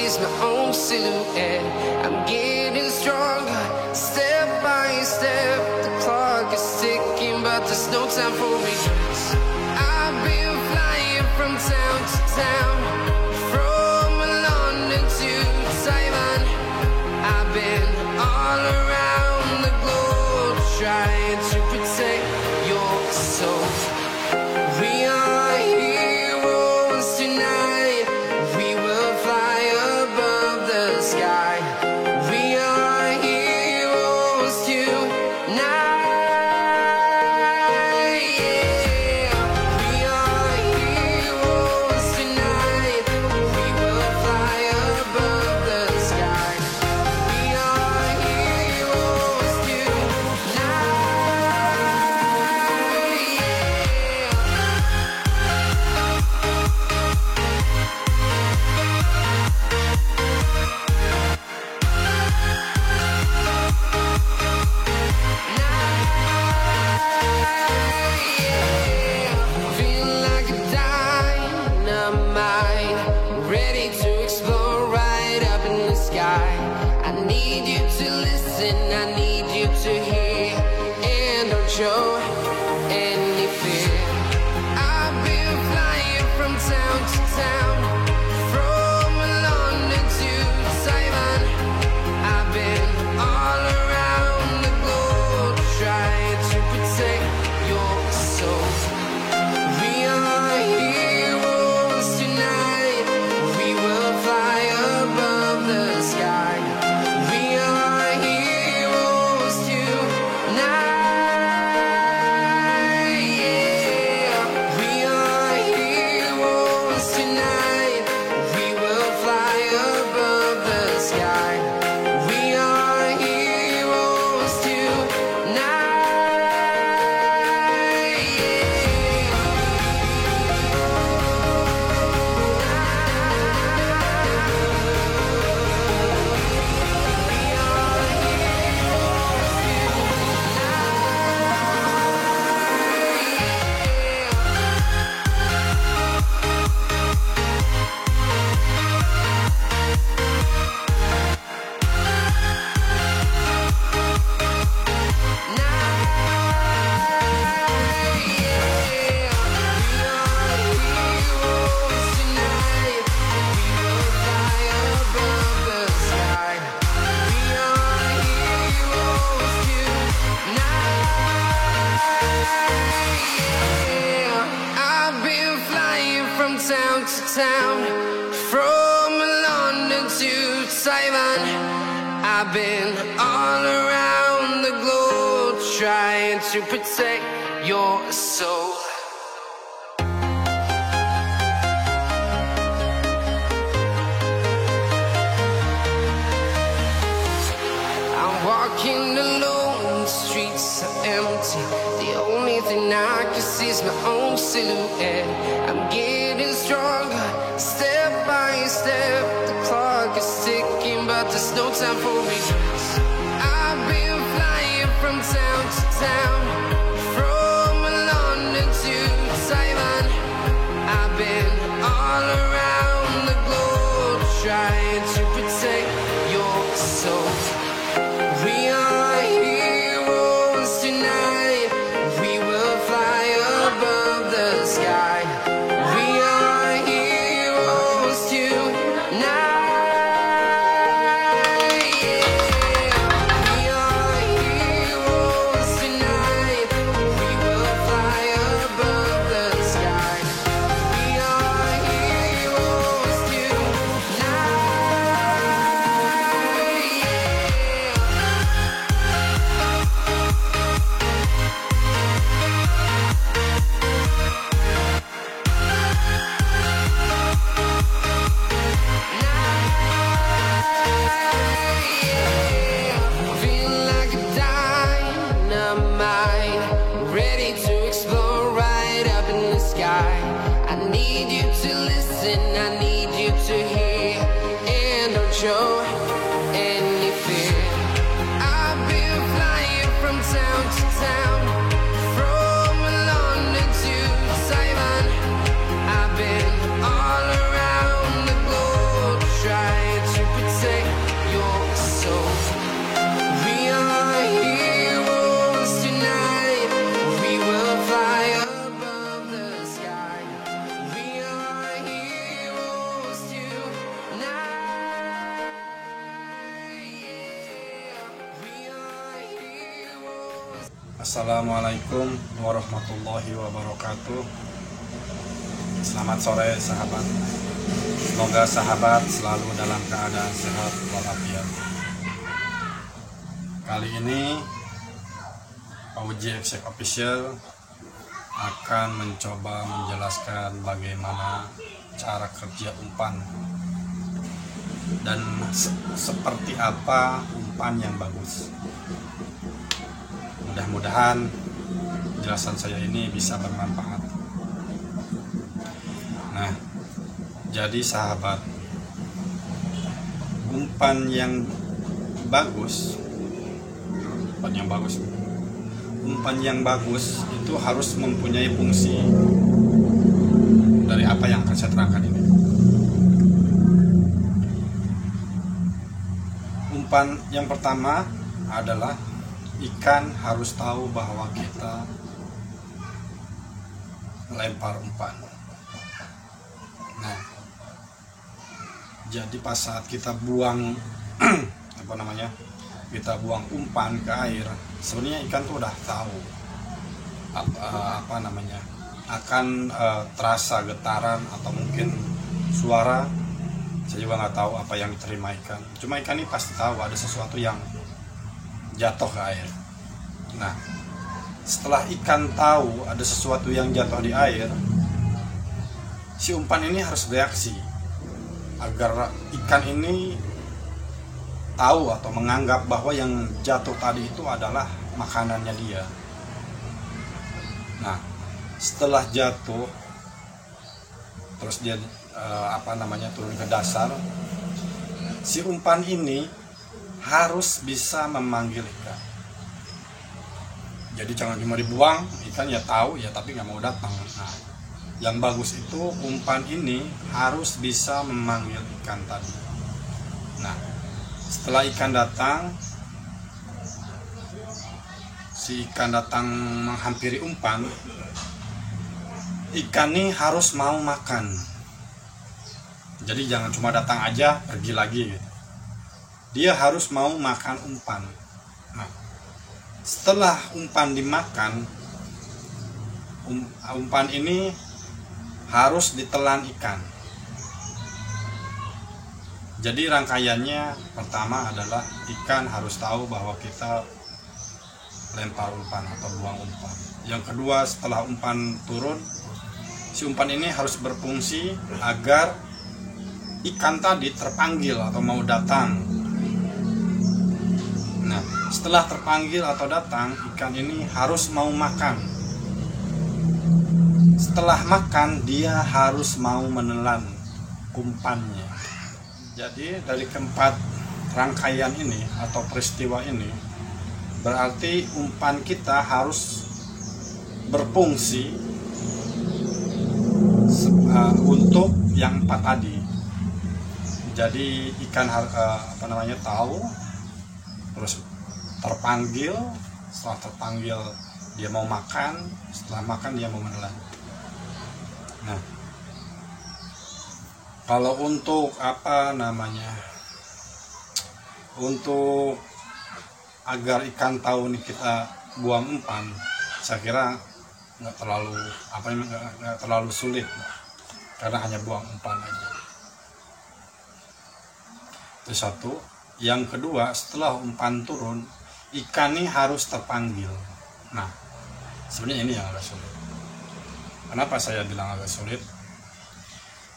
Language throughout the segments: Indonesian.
see's my own silhouette. I'm getting stronger, step by step. The clock is ticking, but there's no time for regrets. I've been flying from town to town, from London to Taiwan. I've been all around the globe trying to protect your soul. We are heroes tonight. We will fly above the sky. We are heroes tonight. Yeah. We are heroes tonight. We will fly above the sky. We are heroes tonight. Feel like a dynamite, ready to explode right up in the sky. I need you to listen, I need you to hear, and don't show any fear. I've been flying from town to town, from London to Taiwan. I've been all around the globe trying to protect your soul. We are heroes tonight. We will fly above the sky. We are heroes tonight. Yeah. We are heroes tonight. We will fly above the sky. We are heroes I've been flying from town to town, from London to Taiwan. I've been all around the globe trying to protect your soul. I'm walking alone, the streets are empty. The only thing I can see is my own silhouette. I'm getting stronger, step by step. The clock is ticking, but there's no time for regrets. I've been flying from town to town, from London to Taiwan. I've been all around the globe trying to protect your soul. We are heroes tonight. We will fly above the sky. We are heroes tonight. Yeah. We are heroes tonight. We will fly above the sky. We are Assalamualaikum warahmatullahi wabarakatuh. Selamat sore sahabat. Semoga sahabat selalu dalam keadaan sehat walafiat. Kali ini Auji Exec Official akan mencoba menjelaskan bagaimana cara kerja umpan dan seperti apa umpan yang bagus. Mudah-mudahan penjelasan saya ini bisa bermanfaat. Nah, jadi sahabat, umpan yang bagus itu harus mempunyai fungsi dari apa yang akan saya terangkan ini. Umpan yang pertama adalah ikan harus tahu bahwa kita lempar umpan. Nah, jadi pas saat kita buang kita buang umpan ke air, sebenarnya ikan tuh udah tahu akan terasa getaran atau mungkin suara. Saya juga nggak tahu apa yang diterima ikan. Cuma ikan ini pasti tahu ada sesuatu yang jatuh ke air. Nah, setelah ikan tahu ada sesuatu yang jatuh di air, si umpan ini harus bereaksi agar ikan ini tahu atau menganggap bahwa yang jatuh tadi itu adalah makanannya dia. Nah, setelah jatuh terus dia turun ke dasar, si umpan ini harus bisa memanggil ikan. Jadi jangan cuma dibuang, ikan ya tahu ya tapi nggak mau datang. Nah, yang bagus itu umpan ini harus bisa memanggil ikan tadi. Nah, setelah ikan datang, si ikan datang menghampiri umpan, ikan ini harus mau makan. Jadi jangan cuma datang aja pergi lagi gitu. Dia harus mau makan umpan. Nah, setelah umpan dimakan, umpan ini harus ditelan ikan. Jadi rangkaiannya pertama adalah ikan harus tahu bahwa kita lempar umpan atau buang umpan. Yang kedua, setelah umpan turun, si umpan ini harus berfungsi agar ikan tadi terpanggil atau mau datang. Nah, setelah terpanggil atau datang, ikan ini harus mau makan. Setelah makan, dia harus mau menelan umpannya. Jadi dari keempat rangkaian ini atau peristiwa ini, berarti umpan kita harus berfungsi untuk yang empat tadi. Jadi ikan tahu, terus terpanggil, setelah terpanggil dia mau makan, setelah makan dia mau menelan. Nah, kalau untuk untuk agar ikan tahu nih kita buang umpan, saya kira nggak terlalu sulit, karena hanya buang umpan aja. Itu satu. Yang kedua, setelah umpan turun, ikan ini harus terpanggil. Nah, sebenarnya ini yang agak sulit. Kenapa saya bilang agak sulit?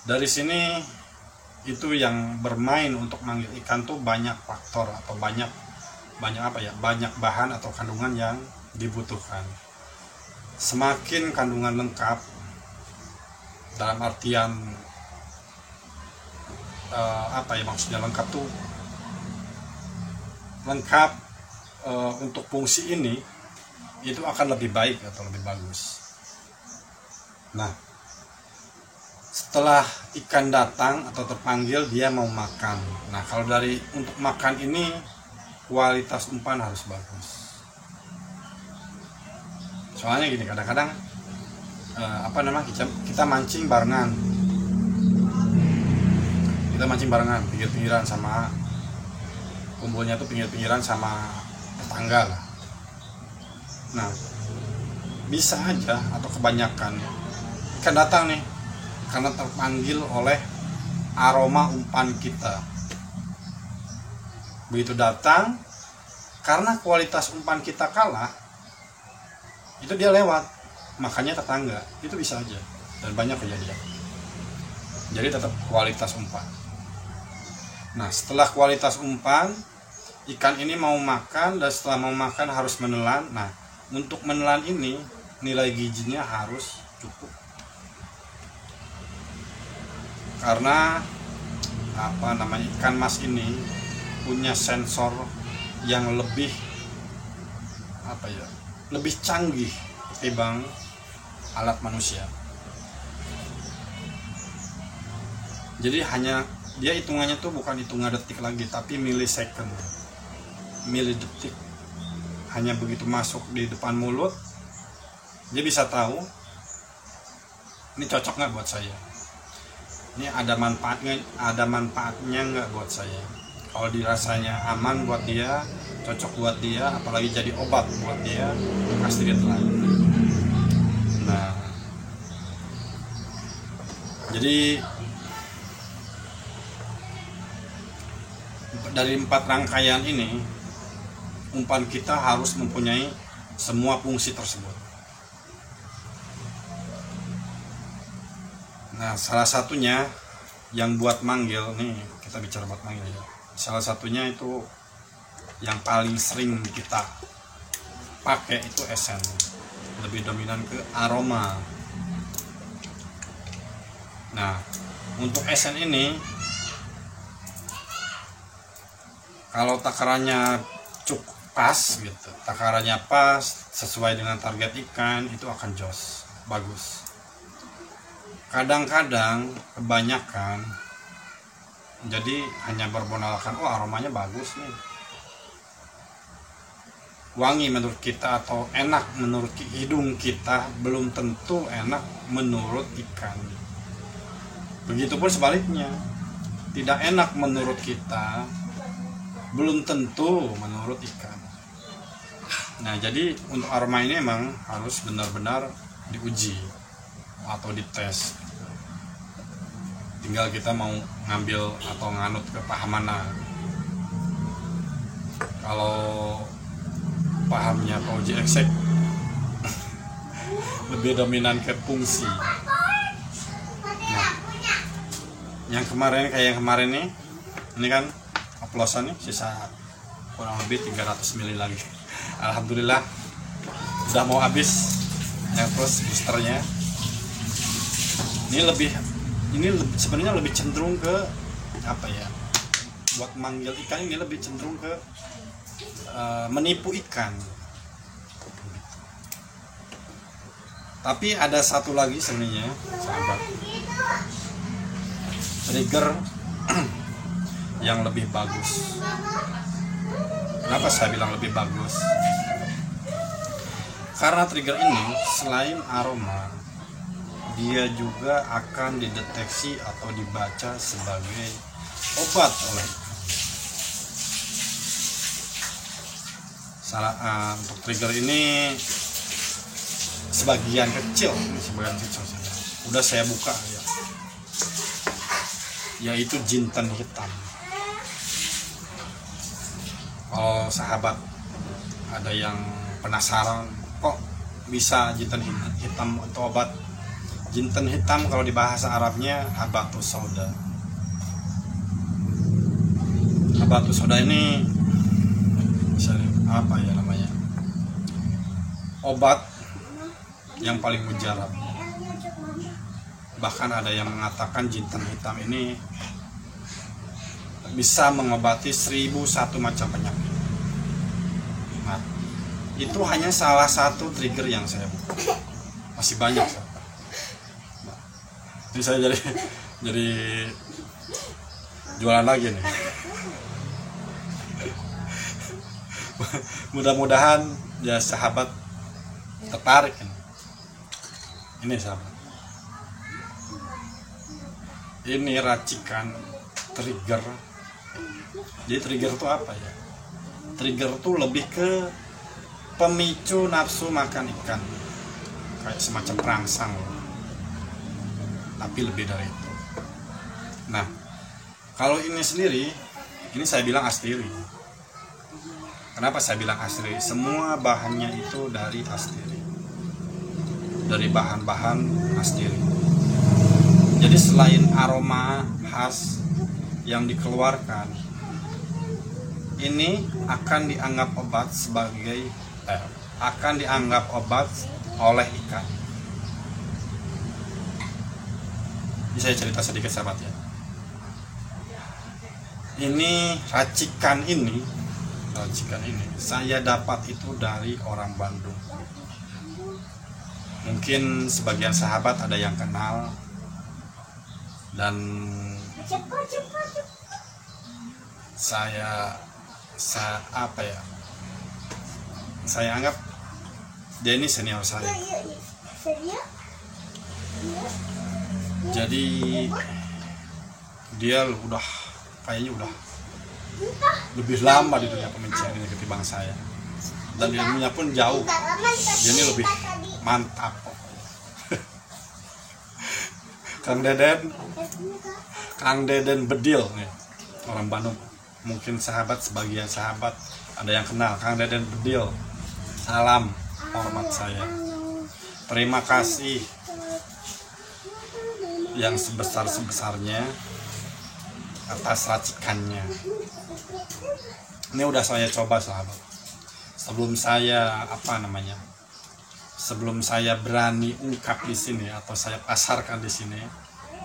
Dari sini itu yang bermain untuk manggil ikan tuh banyak faktor atau banyak bahan atau kandungan yang dibutuhkan. Semakin kandungan lengkap, dalam artian maksudnya lengkap tuh lengkap untuk fungsi ini, itu akan lebih baik atau lebih bagus. Nah, setelah ikan datang atau terpanggil, dia mau makan. Nah, kalau untuk makan ini kualitas umpan harus bagus. Soalnya gini, kadang-kadang kita mancing barengan. Kita mancing barengan, pinggir-pinggiran sama kumpulnya tuh pinggir-pinggiran sama tetangga lah. Nah, bisa aja atau kebanyakan ikan datang nih karena terpanggil oleh aroma umpan kita. Begitu datang, karena kualitas umpan kita kalah, itu dia lewat, makanya tetangga. Itu bisa aja, dan banyak kejadian. Jadi tetap kualitas umpan. Nah, setelah kualitas umpan, ikan ini mau makan, dan setelah mau makan harus menelan. Nah, untuk menelan ini nilai gizinya harus cukup, karena ikan mas ini punya sensor yang lebih lebih canggih ketimbang alat manusia. Jadi dia hitungannya tuh bukan hitungan detik lagi, tapi milisecond, milidetik. Hanya begitu masuk di depan mulut, dia bisa tahu ini cocok nggak buat saya, ini ada manfaatnya nggak buat saya. Kalau dirasanya aman buat dia, cocok buat dia, apalagi jadi obat buat dia, pasti dia telan. Nah, jadi dari 4 rangkaian ini, umpan kita harus mempunyai semua fungsi tersebut. Nah, salah satunya yang buat manggil nih, kita bicara buat manggil ya. Salah satunya itu yang paling sering kita pakai itu esen, lebih dominan ke aroma. Nah, untuk esen ini kalau takarannya cukup pas gitu, takarannya pas sesuai dengan target ikan, itu akan jos, bagus. Kadang-kadang kebanyakan jadi hanya bermodalkan aromanya bagus nih, wangi menurut kita atau enak menurut hidung kita, belum tentu enak menurut ikan. Begitupun sebaliknya, tidak enak menurut kita belum tentu menurut ikan. Nah, jadi untuk aroma ini emang harus benar-benar diuji atau dites. Tinggal kita mau ngambil atau nganut ke paham mana. Kalau pahamnya Pak Uji Eksek lebih dominan ke fungsi. Nah, yang kemarin nih, ini kan oplosan nih, sisa kurang lebih 300 ml lagi. Alhamdulillah udah mau habis. Yang terus boosternya ini sebenarnya lebih cenderung ke buat manggil ikan ini lebih cenderung ke menipu ikan. Tapi ada satu lagi sebenarnya, sahabat, trigger yang lebih bagus. Kenapa saya bilang lebih bagus? Karena trigger ini selain aroma, dia juga akan dideteksi atau dibaca sebagai obat oleh untuk trigger ini sebagian kecil saja. Udah saya buka ya, yaitu jinten hitam. Kalau sahabat ada yang penasaran kok bisa jinten hitam atau obat, jinten hitam kalau di bahasa Arabnya habatus sauda. Habatus sauda ini namanya? Obat yang paling mujarab. Bahkan ada yang mengatakan jinten hitam ini bisa mengobati 1001 macam penyakit. Nah, itu hanya salah satu trigger yang saya buka. Masih banyak. Jadi saya jadi jualan lagi nih. Mudah-mudahan ya sahabat tertarik ini sahabat. Ini racikan trigger. Jadi trigger itu apa ya? Trigger itu lebih ke pemicu nafsu makan ikan, kayak semacam perangsang, tapi lebih dari itu. Nah, kalau ini sendiri, ini saya bilang astiri. Kenapa saya bilang astiri? Semua bahannya itu dari astiri, dari bahan-bahan astiri. Jadi selain aroma khas yang dikeluarkan, ini akan dianggap obat sebagai akan dianggap obat oleh ikan. Ini saya cerita sedikit sahabat ya. Ini racikan ini saya dapat itu dari orang Bandung. Mungkin sebagian sahabat ada yang kenal, dan saya anggap dia ini senior saya. Jadi dia kayaknya udah lebih lama di dunia pemincian ini ketimbang saya, dan ilmunya pun jauh. Dia ini lebih mantap. Kang Deden Bedil nih, orang Bandung. Mungkin sebagian sahabat ada yang kenal Kang Deden Bedil. Salam hormat saya. Terima kasih yang sebesar-besarnya atas racikannya. Ini udah saya coba sahabat. Sebelum saya berani ungkap di sini, atau saya pasarkan di sini,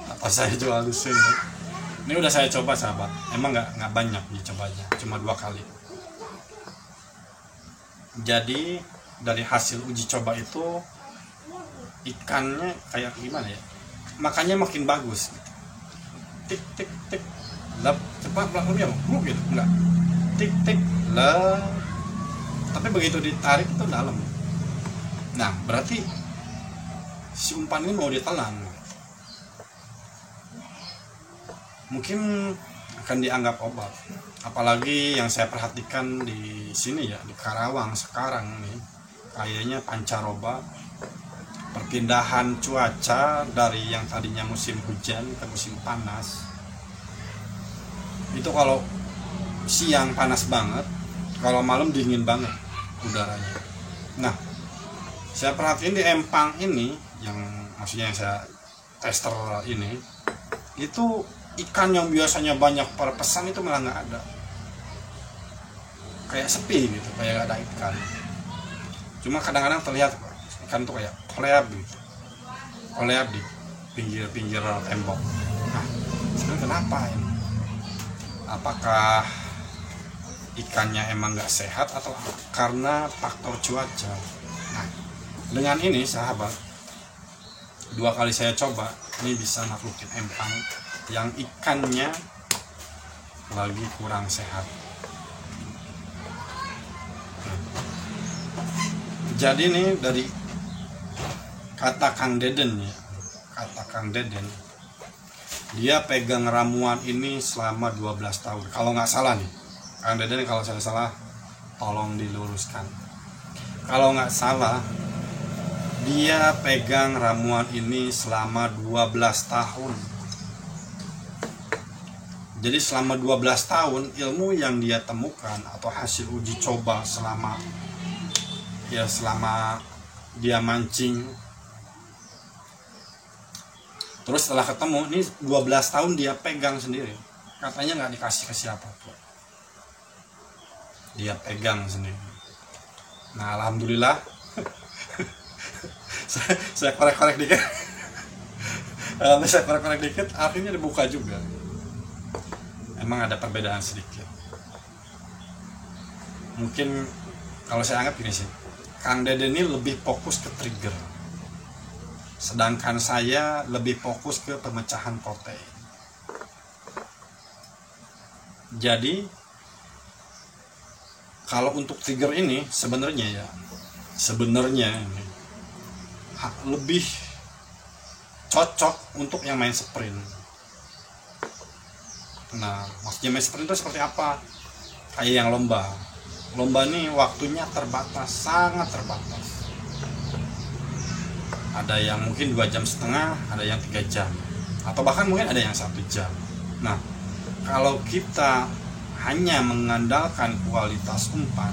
atau saya jual di sini, ini udah saya coba sahabat. Emang nggak banyak dicobanya, cuma 2 kali. Jadi dari hasil uji coba itu, ikannya kayak gimana ya, makannya makin bagus. Tik tik tik, lep, cepat belakangnya gitu, enggak tik tik lep, tapi begitu ditarik itu dalam. Nah, berarti si umpan ini mau ditelan. Mungkin akan dianggap obat. Apalagi yang saya perhatikan di sini ya, di Karawang sekarang nih, kayaknya pancaroba. Perpindahan cuaca dari yang tadinya musim hujan ke musim panas. Itu kalau siang panas banget, kalau malam dingin banget udaranya. Nah, saya perhatiin di empang ini, yang maksudnya yang saya tester ini, itu ikan yang biasanya banyak perpesan itu malah nggak ada. Kayak sepi gitu, kayak nggak ada ikan. Cuma kadang-kadang terlihat ikan tuh kayak koleab gitu, koleab di pinggir-pinggir tembok. Nah, sebenarnya kenapa ini? Apakah ikannya emang nggak sehat atau karena faktor cuaca? Nah, dengan ini sahabat, 2 kali saya coba, ini bisa naklukin empang yang ikannya lagi kurang sehat. Jadi ini dari kata Kang Deden ya, kata Kang Deden, dia pegang ramuan ini selama 12 tahun. Kalau nggak salah nih, Kang Deden, kalau saya salah tolong diluruskan. Kalau nggak salah, dia pegang ramuan ini selama 12 tahun. Jadi selama 12 tahun ilmu yang dia temukan atau hasil uji coba selama dia mancing, terus setelah ketemu ini 12 tahun dia pegang sendiri. Katanya nggak dikasih ke siapapun, dia pegang sendiri. Nah, alhamdulillah. saya korek-korek dikit. Saya korek-korek dikit, akhirnya dibuka juga. Emang ada perbedaan sedikit. Mungkin kalau saya anggap gini sih, Kang Deden ini lebih fokus ke trigger, sedangkan saya lebih fokus ke pemecahan protein. Jadi kalau untuk trigger ini sebenarnya ini lebih cocok untuk yang main sprint. Nah, maksudnya main sprint itu seperti apa? Kayak yang lomba. lomba ini waktunya terbatas, sangat terbatas. Ada yang mungkin 2,5 jam, ada yang 3 jam, atau bahkan mungkin ada yang 1 jam. Nah, kalau kita hanya mengandalkan kualitas umpan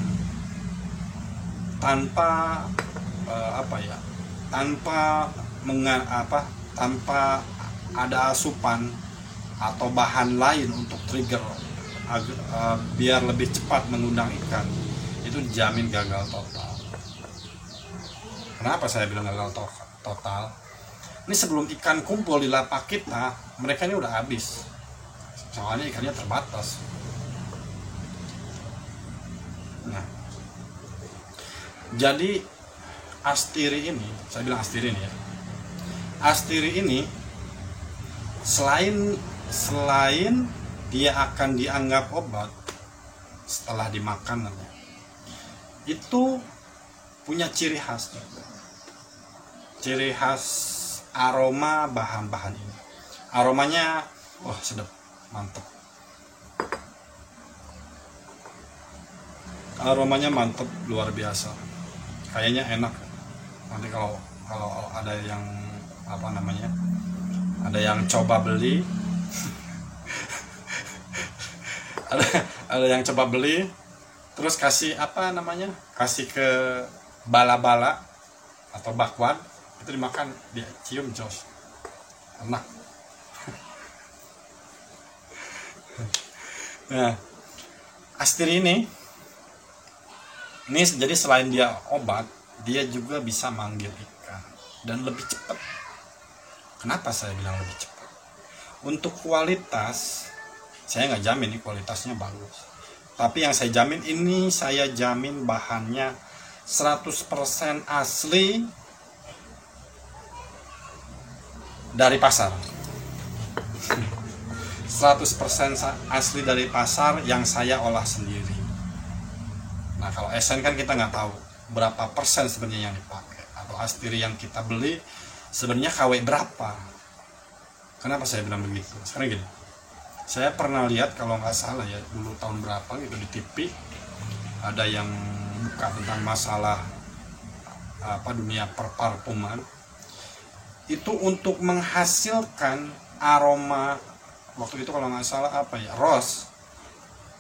tanpa tanpa ada asupan atau bahan lain untuk trigger biar lebih cepat mengundang ikan, itu dijamin gagal total. Kenapa saya bilang gagal total? Ini sebelum ikan kumpul di lapak kita, mereka ini udah habis. Soalnya ikannya terbatas. Nah, jadi astiri ini, saya bilang astiri ini ya. Astiri ini selain dia akan dianggap obat setelah dimakan, itu punya ciri khas. Ciri khas aroma bahan-bahan ini. Aromanya wah sedap, mantep. Aromanya mantep, luar biasa. Kayaknya enak. Nanti kalau ada yang ada yang coba beli ada yang coba beli terus kasih kasih ke bala-bala atau bakwan, itu dimakan, dia cium, jos, enak. Nah, astiri ini jadi selain dia obat, dia juga bisa manggil ikan dan lebih cepat. Kenapa saya bilang lebih cepat? Untuk kualitas, saya nggak jamin ini kualitasnya bagus. Tapi yang saya jamin ini, saya jamin bahannya 100% asli dari pasar. 100% asli dari pasar yang saya olah sendiri. Nah, kalau esen kan kita nggak tahu berapa persen sebenarnya yang dipakai, atau astiri yang kita beli sebenarnya KW berapa. Kenapa saya bilang begitu? Sekarang gini, saya pernah lihat kalau nggak salah ya, dulu tahun berapa gitu di TV ada yang buka tentang masalah dunia perparfuman. Itu untuk menghasilkan aroma, waktu itu kalau nggak salah rose,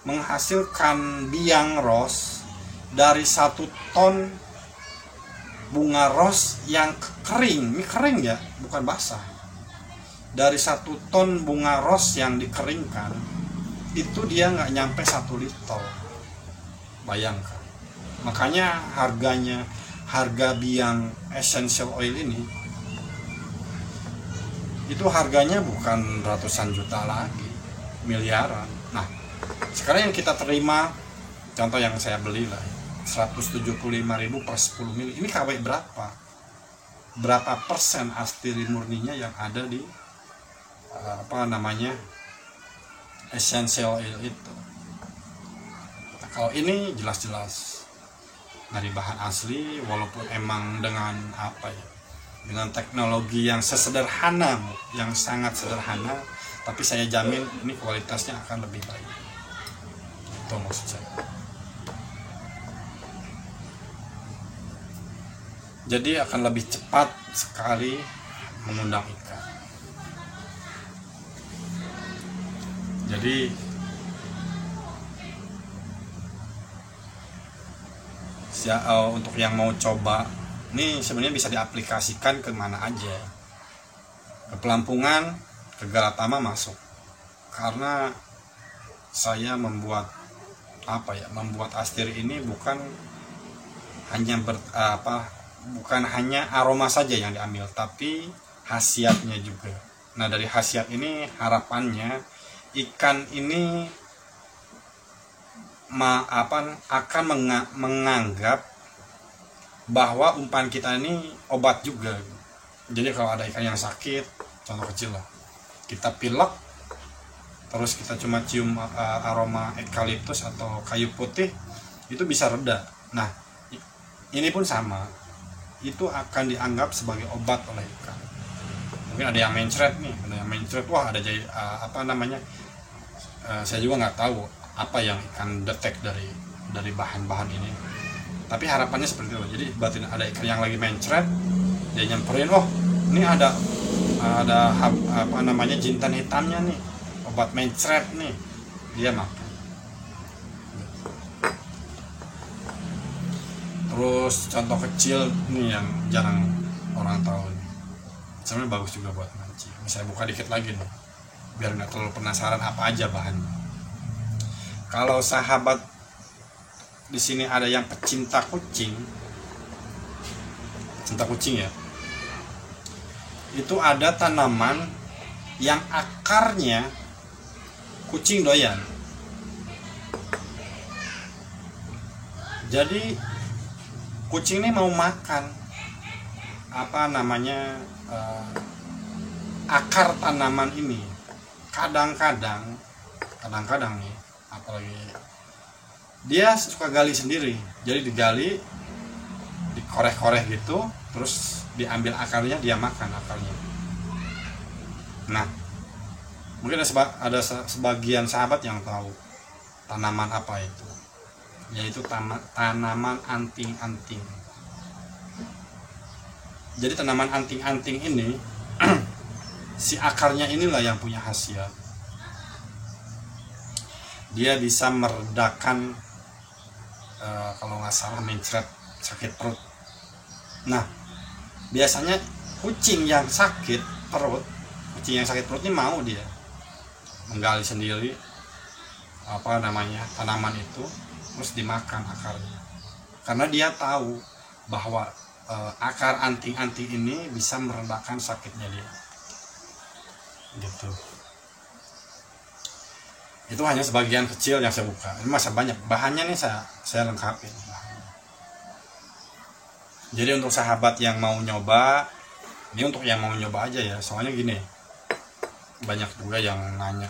menghasilkan biang rose dari 1 ton bunga rose yang kering. Ini kering ya, bukan basah. Dari 1 ton bunga rose yang dikeringkan, itu dia nggak nyampe 1 liter. Bayangkan. Makanya harga biang essential oil ini, itu harganya bukan ratusan juta lagi, miliaran. Nah, sekarang yang kita terima, contoh yang saya beli lah, 175.000 per 10 mili. Ini KW berapa? Berapa persen astiri murninya yang ada di essential oil itu? Nah, kalau ini jelas-jelas dari bahan asli, walaupun emang dengan dengan teknologi yang sesederhana, yang sangat sederhana, tapi saya jamin ini kualitasnya akan lebih baik. Itu maksud saya. Jadi akan lebih cepat sekali mengundang ikan. Jadi untuk yang mau coba, ini sebenarnya bisa diaplikasikan ke mana aja. Ke Pelampungan, ke Galatama masuk. Karena saya membuat astiri ini bukan hanya aroma saja yang diambil, tapi khasiatnya juga. Nah, dari khasiat ini harapannya ikan ini akan menganggap bahwa umpan kita ini obat juga. Jadi kalau ada ikan yang sakit, contoh kecil lah, kita pilek, terus kita cuma cium aroma eukaliptus atau kayu putih, itu bisa reda. Nah, ini pun sama, itu akan dianggap sebagai obat oleh ikan. Mungkin ada yang mencret nih, wah ada saya juga nggak tahu apa yang ikan detek dari dari bahan-bahan ini. Tapi harapannya seperti itu. Jadi batin ada ikan yang lagi mencret, dia nyamperin, oh ini ada apa namanya jintan hitamnya nih, obat mencret nih, dia makan. Terus contoh kecil nih yang jarang orang tahu nih, sebenarnya bagus juga buat mancing. Saya buka dikit lagi nih, biar nggak terlalu penasaran apa aja bahannya. Kalau sahabat di sini ada yang pecinta kucing ya, itu ada tanaman yang akarnya kucing doyan. Jadi kucing ini mau makan apa namanya akar tanaman ini. Kadang-kadang nih, apalagi dia suka gali sendiri. Jadi digali, dikoreh-koreh gitu, terus diambil akarnya, dia makan akarnya. Nah, mungkin ada sebagian sahabat yang tahu tanaman apa itu, yaitu tanaman anting-anting. Jadi tanaman anting-anting ini si akarnya inilah yang punya khasiat. Dia bisa meredakan kalau nggak salah mencret, sakit perut. Nah, biasanya kucing yang sakit perut ini mau dia menggali sendiri apa namanya tanaman itu, terus dimakan akarnya, karena dia tahu bahwa akar anting-anting ini bisa meredakan sakitnya dia. Gitu. Itu hanya sebagian kecil yang saya buka. Ini masih banyak bahannya nih, saya lengkapin. Jadi untuk sahabat yang mau nyoba, ini untuk yang mau nyoba aja ya. Soalnya gini, banyak juga yang nanya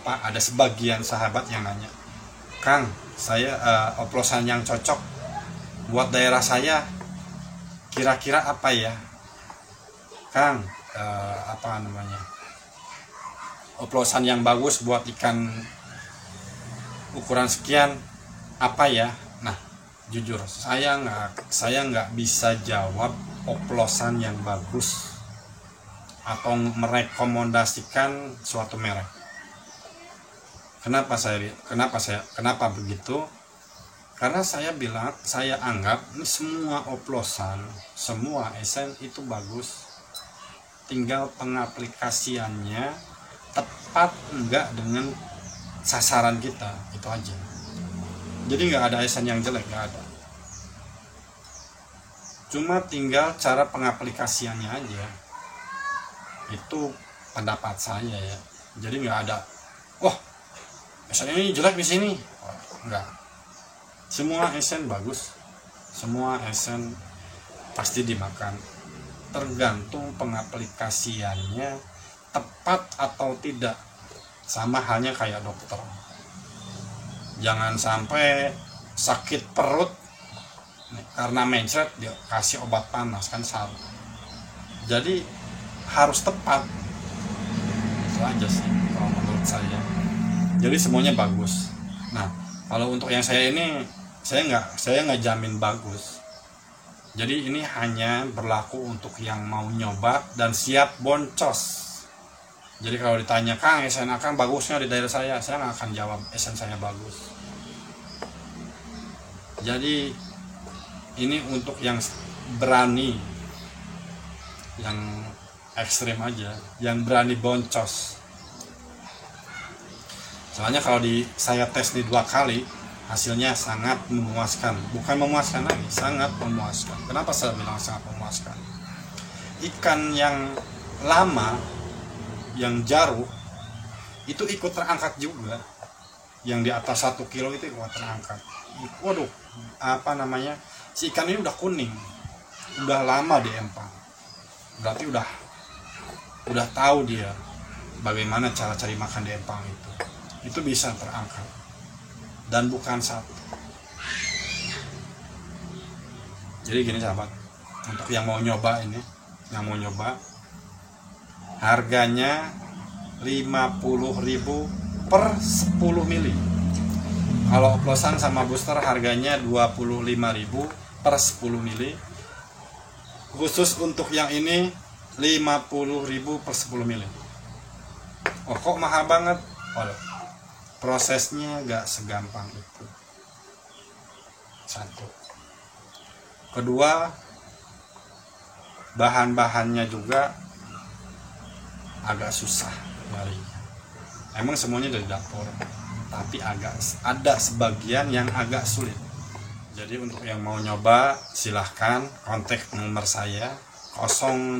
ada sebagian sahabat yang nanya, Kang, saya oplosan yang cocok buat daerah saya kira-kira apa ya, Kang? Apa namanya, oplosan yang bagus buat ikan ukuran sekian apa ya? Nah, jujur saya nggak bisa jawab oplosan yang bagus atau merekomendasikan suatu merek. Kenapa begitu? Karena saya anggap ini semua oplosan, semua esen itu bagus, tinggal pengaplikasiannya tepat enggak dengan sasaran kita, itu aja. Jadi nggak ada esen yang jelek, nggak ada. Cuma tinggal cara pengaplikasiannya aja. Itu pendapat saya ya. Jadi nggak ada, esen ini jelek di sini, enggak. Semua esen bagus, semua esen pasti dimakan. Tergantung pengaplikasiannya tepat atau tidak. Sama halnya kayak dokter. Jangan sampai sakit perut karena mencret dia kasih obat panas, kan salah. Jadi harus tepat. Itu aja sih kalau menurut saya. Jadi semuanya bagus. Nah, kalau untuk yang saya ini saya nggak jamin bagus. Jadi ini hanya berlaku untuk yang mau nyoba dan siap boncos. Jadi kalau ditanya, Kang, esen Akang bagusnya di daerah saya nggak akan jawab esen saya bagus. Jadi ini untuk yang berani, yang ekstrim aja, yang berani boncos. Soalnya kalau saya tes di 2 kali, hasilnya sangat memuaskan. Bukan memuaskan lagi, sangat memuaskan. Kenapa saya bilang sangat memuaskan? Ikan yang lama, yang jaru, itu ikut terangkat juga. Yang di atas 1 kilo itu ikut terangkat. Waduh, apa namanya, si ikan ini udah kuning, udah lama di empang. Berarti udah tahu dia bagaimana cara cari makan di empang itu bisa terangkat, dan bukan satu. Jadi gini sahabat, untuk yang mau nyoba harganya 50.000 per 10 mili. Kalau oplosan sama booster harganya 25.000 per 10 mili. Khusus untuk yang ini 50.000 per 10 mili. Oh, kok mahal banget? Waduh, prosesnya gak segampang itu. Satu. Kedua, bahan-bahannya juga agak susah nyarinya. Emang semuanya dari dapur, tapi ada sebagian yang agak sulit. Jadi untuk yang mau nyoba silahkan kontak nomor saya 0856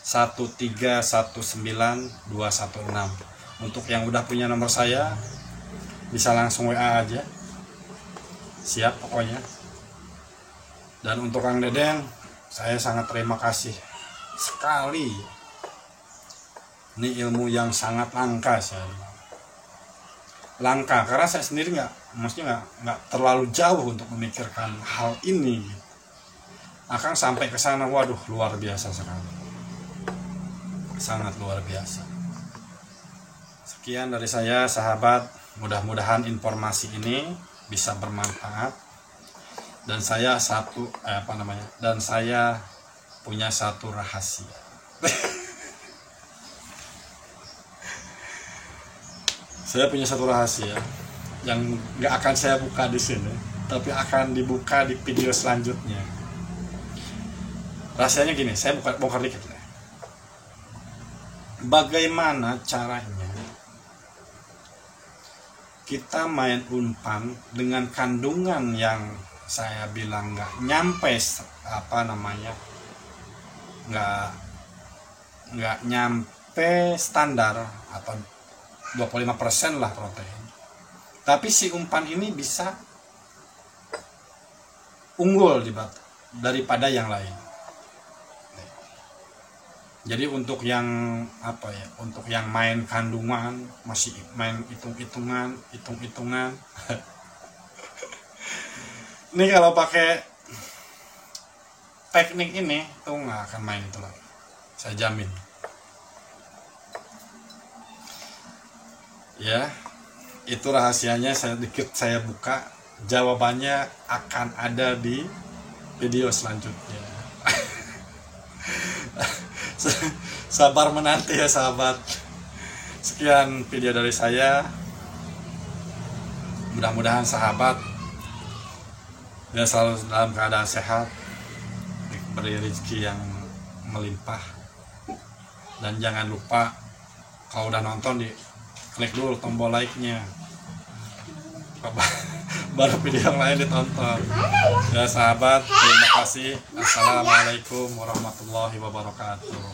1319216. Untuk yang udah punya nomor saya bisa langsung WA aja. Siap pokoknya. Dan untuk Kang Deden, saya sangat terima kasih sekali. Ini ilmu yang sangat langka saya. Langka karena saya sendiri maksudnya nggak terlalu jauh untuk memikirkan hal ini. Akang sampai ke sana, waduh luar biasa sekali, sangat luar biasa. Sekian dari saya sahabat, mudah-mudahan informasi ini bisa bermanfaat. Dan saya dan saya punya satu rahasia. Saya punya satu rahasia yang nggak akan saya buka di sini, tapi akan dibuka di video selanjutnya. Rahasianya gini, saya bongkar dikit ya. Bagaimana caranya kita main umpan dengan kandungan yang saya bilang nggak nyampe nggak nyampe standar atau 25% lah protein. Tapi si umpan ini bisa unggul daripada yang lain. Jadi untuk yang untuk yang main kandungan, masih main hitung-hitungan. Ini kalau pakai teknik ini tuh nggak akan main itu lagi. Saya jamin. Ya, itu rahasianya saya buka. Jawabannya akan ada di video selanjutnya. Sabar menanti ya sahabat. Sekian video dari saya. Mudah-mudahan sahabat ya selalu dalam keadaan sehat, diberi rezeki yang melimpah. Dan jangan lupa kalau udah nonton klik dulu tombol like-nya, baru video yang lain ditonton. Ya sahabat, terima kasih. Assalamualaikum warahmatullahi wabarakatuh.